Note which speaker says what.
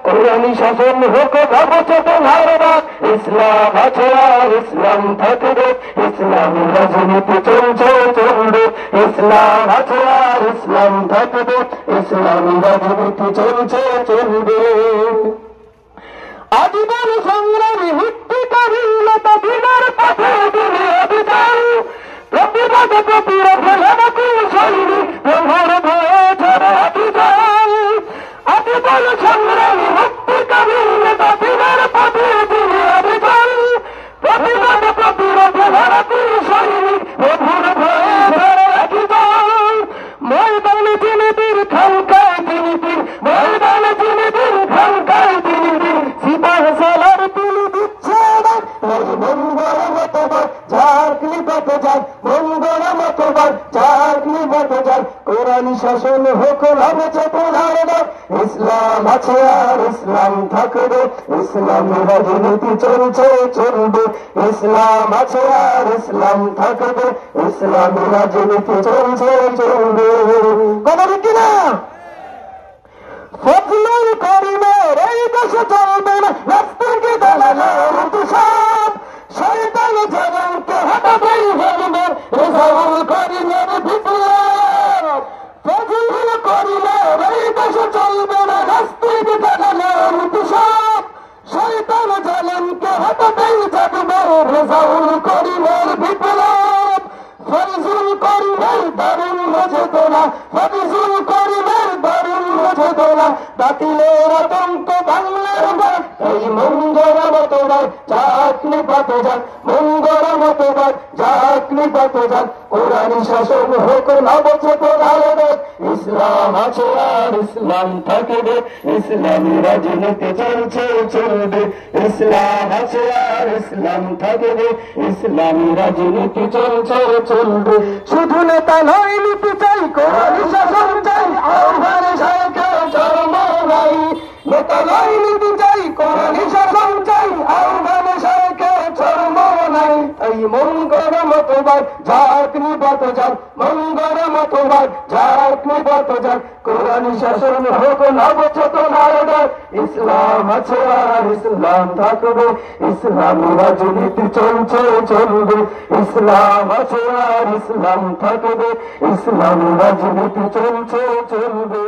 Speaker 1: কোরআনি শাসন হোক নবচেতনার ডাক। ইসলাম আছে আর ইসলাম থাকবে, ইসলামী রাজনীতি চলছে চলবে। ইসলাম আছে আর ইসলাম থাকবে, ইসলামী রাজনীতি চলছে চলবে। আজীবন সংগ্রামী ভিত্তিকারী নেতা দিনের পথে দিনে অভিযান, প্রতিবাদ প্রতিরোধে লড়াকুল সৈনিক প্রভার ভয়ে ঝরে অভিযান। আজীবন সংগ্রামী ভিত্তিকারী নেতা দিনের পথে দিনে অভিযান, প্রতিবাদ প্রতিরোধে লড়াকুল সৈনিক প্রভার ভয়ে ঝরে অভিযান। ময়দানে তিনি বীর খানকায় তিনি বীর, ময়দানে তিনি বীর খানকায় তিনি বীর। সিপাহ সালার তিনি দিচ্ছে না মঙ্গল মতবার চাকরি পেতে যায়, মঙ্গল মতবার চাকরি পেতে যায়। কোরআনি শাসন হোক নবচেতনার ডাক। ইসলাম আছে আর ইসলাম থাকবে, ইসলামী রাজনীতি চলছে চলবে। ইসলাম আছে আর ইসলাম থাকবে, ইসলামী রাজনীতি চলছে চলবে। কথা ঠিক কিনা? ফজলুল করিমের এই দেশে চলবে না রাস্তাকে দালালের তুষার, শয়তান জালেমকে হটাতেই হবে রেজাউল করিমের বিপ্লব। ফজলুল করিমের এই দেশে চলবে না রাস্তাকে দালালের তুষার, শয়তান জালেমকে হটাতেই যাবে রেজাউল করিমের বিপ্লব। ফজলুল করিমের দারুণ মজেদোলা, ফজলুল করিমের দারুণ মজেদোলা। বাতিলের আতঙ্ক বাংলার বার, এই মঙ্গল মতবার চাকরি পাতে যান, মঙ্গল মতবার চাকরি পাতে যান। কোরআনি শাসন হোক নবচেতনার ডাক। ইসলাম আছে আর ইসলাম থাকবে, ইসলামী রাজনীতি চলছে চলবে। ইসলাম আছে আর ইসলাম থাকবে, ইসলামী রাজনীতি চলছে চলবে। শুধু নেতা নয় নীতি চাই, কোরআনি শাসন চাই, আহ্বান সাইকে চরম নাই। নেতা নয় নীতি চাই, কোরআনি শাসন চাই, আহ্বান সাইকে চরম নাই। এই মঙ্গল মতবার চাকরি পাতে যান, মঙ্গল মতবার চাকরি পাতে যান। কোরআনি শাসন হোক নবচেতনার ডাক। ইসলাম আছে আর ইসলাম থাকবে, ইসলামী রাজনীতি চলছে চলবে। ইসলাম আছে আর ইসলাম থাকবে, ইসলামী রাজনীতি চলছে চলবে।